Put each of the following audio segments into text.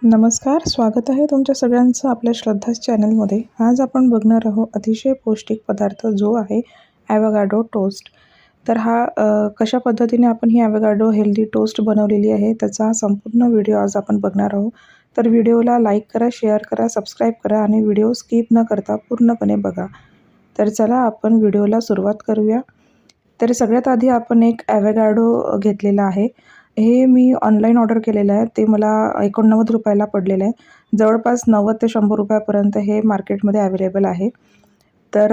नमस्कार, स्वागत आहे तुमच्या सगळ्यांचं आपल्या श्रद्धाच चॅनलमध्ये. आज आपण बघणार आहोत अतिशय पौष्टिक पदार्थ जो आहे ॲवोकाडो टोस्ट. तर हा कशा पद्धतीने आपण ही ॲवोकाडो हेल्दी टोस्ट बनवलेली आहे त्याचा संपूर्ण व्हिडिओ आज आपण बघणार आहोत. तर व्हिडिओला लाईक करा, शेअर करा, सबस्क्राईब करा आणि व्हिडिओ स्किप न करता पूर्णपणे बघा. तर चला आपण व्हिडिओला सुरुवात करूया. तर सगळ्यात आधी आपण एक ॲवोकाडो घेतलेला आहे. हे मी ऑनलाईन ऑर्डर केलेलं आहे. ते मला ₹89 पडलेलं आहे. जवळपास 90 ते 100 रुपयापर्यंत हे मार्केटमध्ये अवेलेबल आहे. तर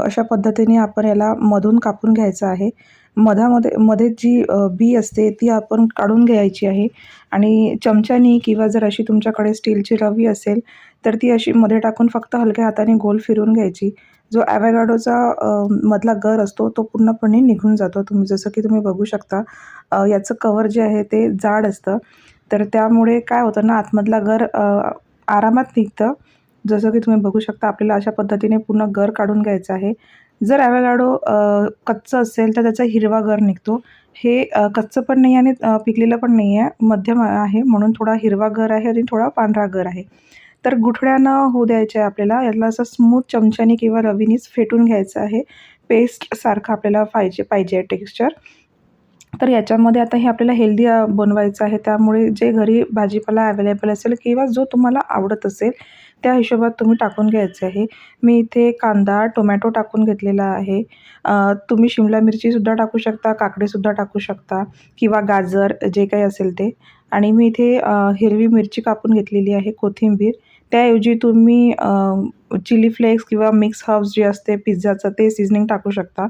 अशा पद्धतीने आपण याला मधून कापून घ्यायचं आहे. मध्ये जी बी असते ती आपण काढून घ्यायची आहे आणि चमच्यानी किंवा जर अशी तुमच्याकडे स्टीलची रवी असेल तर ती अशी मध्ये टाकून फक्त हलक्या हाताने गोल फिरवून घ्यायची. जो ॲवोकाडोचा मधला गर असतो तो पूर्णपणे निघून जातो. जसं की तुम्ही बघू शकता याचं कव्हर जे आहे ते जाड असतं. तर त्यामुळे काय होतं ना, आतमधला गर आरामात निघतं. जसं की तुम्ही बघू शकता आपल्याला अशा पद्धतीने पूर्ण गर काढून घ्यायचं आहे. जर ॲवोकाडो कच्चं असेल तर त्याचा हिरवा गर निघतो. हे कच्चं पण नाही आणि पिकलेलं पण नाही आहे, मध्यम आहे म्हणून थोडा हिरवा गर आहे आणि थोडा पांढरा गर आहे. तर गुठळ्या न होऊ द्यायच्या आहे आपल्याला. याला असं स्मूथ चमच्याने किंवा रवीनीच फेटून घ्यायचं आहे. पेस्टसारखं आपल्याला पाहिजे टेक्स्चर. तर याच्यामध्ये आता हे आपल्याला हेल्दी बनवायचं आहे. त्यामुळे जे घरी भाजीपाला अवेलेबल असेल किंवा जो तुम्हाला आवडत असेल त्या हिशोबात तुम्ही टाकून घ्यायचं आहे. मी इथे कांदा, टोमॅटो टाकून घेतलेला आहे. तुम्ही शिमला मिरचीसुद्धा टाकू शकता, काकडीसुद्धा टाकू शकता किंवा गाजर जे काही असेल ते. आणि मी इथे हिरवी मिरची कापून घेतलेली आहे, कोथिंबीर. त्याऐवजी तुम्ही चिली फ्लेक्स किंवा मिक्स हर्ब्स जे असते पिझ्झाचं ते सीझनिंग टाकू शकता.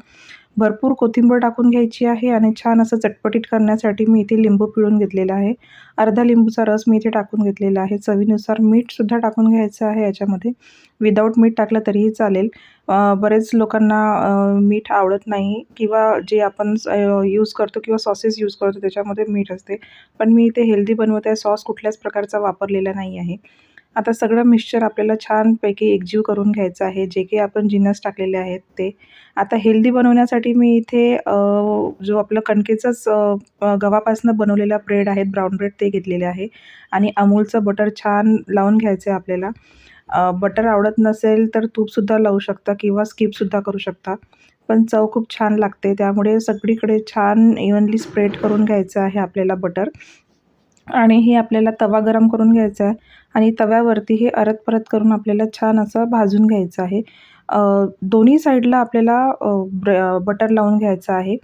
भरपूर कोथिंबीर टाकून घ्यायची आहे आणि छान असं चटपटीत करण्यासाठी मी इथे लिंबू पिळून घेतलेला आहे. अर्धा लिंबूचा रस मी इथे टाकून घेतलेला आहे. चवीनुसार मीठसुद्धा टाकून घ्यायचं आहे याच्यामध्ये. विदाऊट मीठ टाकलं तरीही चालेल. बरेच लोकांना मीठ आवडत नाही किंवा जे आपण यूज करतो किंवा सॉसेस यूज करतो त्याच्यामध्ये मीठ असते. पण मी इथे हेल्दी बनवत आहे, सॉस कुठल्याच प्रकारचा वापरलेला नाही आहे. आता सगळं मिक्सचर आपल्याला छानपैकी एकजीव करून घ्यायचं आहे, जे काही आपण जिन्नस टाकलेले आहेत ते. आता हेल्दी बनवण्यासाठी मी इथे जो आपलं कणकेचंच गव्हापासून बनवलेला ब्रेड आहेत, ब्राऊन ब्रेड ते घेतलेले आहे आणि अमूलचं बटर छान लावून घ्यायचं आहे आपल्याला. बटर आवडत नसेल तर तूपसुद्धा लावू शकता किंवा स्किपसुद्धा करू शकता. पण चव खूप छान लागते. त्यामुळे सगळीकडे छान इव्हनली स्प्रेड करून घ्यायचं आहे आपल्याला बटर. आणि हे आपल्याला तवा गरम करून घ्यायचा आहे आणि तव्यावरती हे परत करून आपल्याला छान असं भाजून घ्यायचं आहे. दोन्ही साईडला आपल्याला बटर लावून घ्यायचं आहे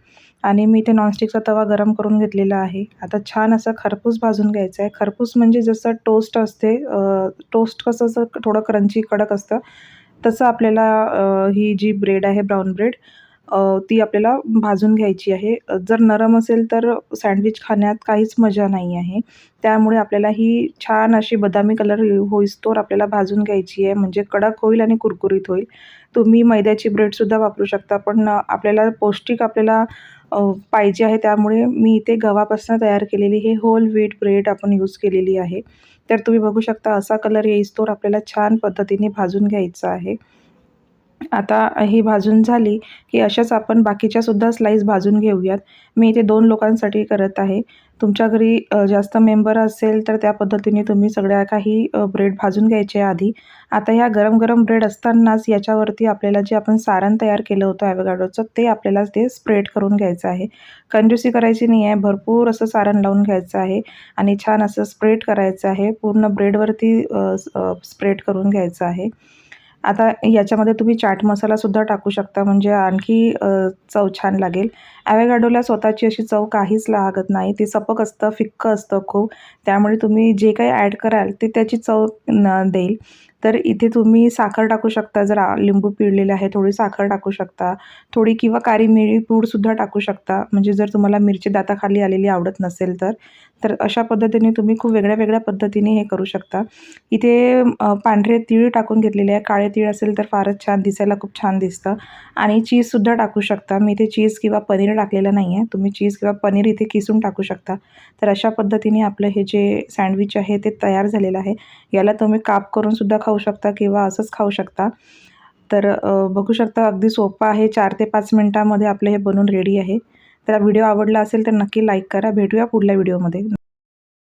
आणि मी इथे नॉनस्टिकचा तवा गरम करून घेतलेला आहे. आता छान असं खरपूस भाजून घ्यायचं आहे. खरपूस म्हणजे जसं टोस्ट असते, टोस्ट कसं असं थोडं क्रंची कडक असतं, तसं आपल्याला ही जी ब्रेड आहे ब्राऊन ब्रेड ती आपल्याला भाजून घ्यायची आहे. जर नरम असेल तर सँडविच खाण्यात काहीच मजा नाही आहे. त्यामुळे आपल्याला ही छान अशी बदामी कलर होईस्तोवर आपल्याला भाजून घ्यायची आहे, म्हणजे कडक होईल आणि कुरकुरीत होईल. तुम्ही मैद्याची ब्रेडसुद्धा वापरू शकता, पण आपल्याला पौष्टिक पाहिजे आहे त्यामुळे मी इथे गव्हापासून तयार केलेली हे होल व्हीट ब्रेड आपण यूज केलेली आहे. तर तुम्ही बघू शकता असा कलर येईस्तोवर आपल्याला छान पद्धतीने भाजून घ्यायचं आहे. आता ही भाजून झाली, की अशाच आपण बाकीच्यासुद्धा स्लाईस भाजून घेऊयात. मी इथे 2 लोकांसाठी करत आहे. तुमच्या घरी जास्त मेंबर असेल तर त्या पद्धतीने तुम्ही सगळ्या काही ब्रेड भाजून घ्यायचे आधी. आता ह्या गरम-गरम ब्रेड असतानाच याच्यावरती आपल्याला जे आपण सारण तयार केलं होतं ॲवोकाडोचं ते आपल्याला ते स्प्रेड करून घ्यायचं आहे. कंजूसी करायची नाही आहे, भरपूर असं सारण लावून घ्यायचं आहे आणि छान असं स्प्रेड करायचं आहे. पूर्ण ब्रेडवरती स्प्रेड करून घ्यायचं आहे. आता याच्यामध्ये तुम्ही चाट मसालासुद्धा टाकू शकता, म्हणजे आणखी चव छान लागेल. ॲवोकाडोला स्वतःची अशी चव काहीच लागत नाही. ते सपक असतं, फिक्कं असतं खूप. त्यामुळे तुम्ही जे काही ॲड कराल ते त्याची चव देईल. तर इथे तुम्ही साखर टाकू शकता, जर लिंबू पिळलेले आहे थोडी साखर टाकू शकता. थोडी किंवा काळी मिरी पूडसुद्धा टाकू शकता, म्हणजे जर तुम्हाला मिरची दाताखाली आलेली आवडत नसेल तर. तर अशा पद्धतीने तुम्ही खूप वेगळ्या-वेगळ्या पद्धतीने हे करू शकता. इथे पांढरे तीळ टाकून घेतलेले आहे. काळे तीळ असेल तर फारच छान, दिसायला खूप छान दिसतं. आणि चीजसुद्धा टाकू शकता. मी इथे चीज किंवा पनीर टाकलेलं नाही आहे. तुम्ही चीज किंवा पनीर इथे किसून टाकू शकता. तर अशा पद्धतीने आपलं हे जे सँडविच आहे ते तयार झालेलं आहे. याला तुम्ही काप करूनसुद्धा खाऊ शकता किंवा असंच खाऊ शकता. तर बघू शकता अगदी सोपं आहे. 4 ते 5 मिनिटामध्ये आपलं हे बनून रेडी आहे. तर व्हिडिओ आवडला असेल तर नक्की लाईक करा. भेटूया पुढल्या व्हिडिओमध्ये.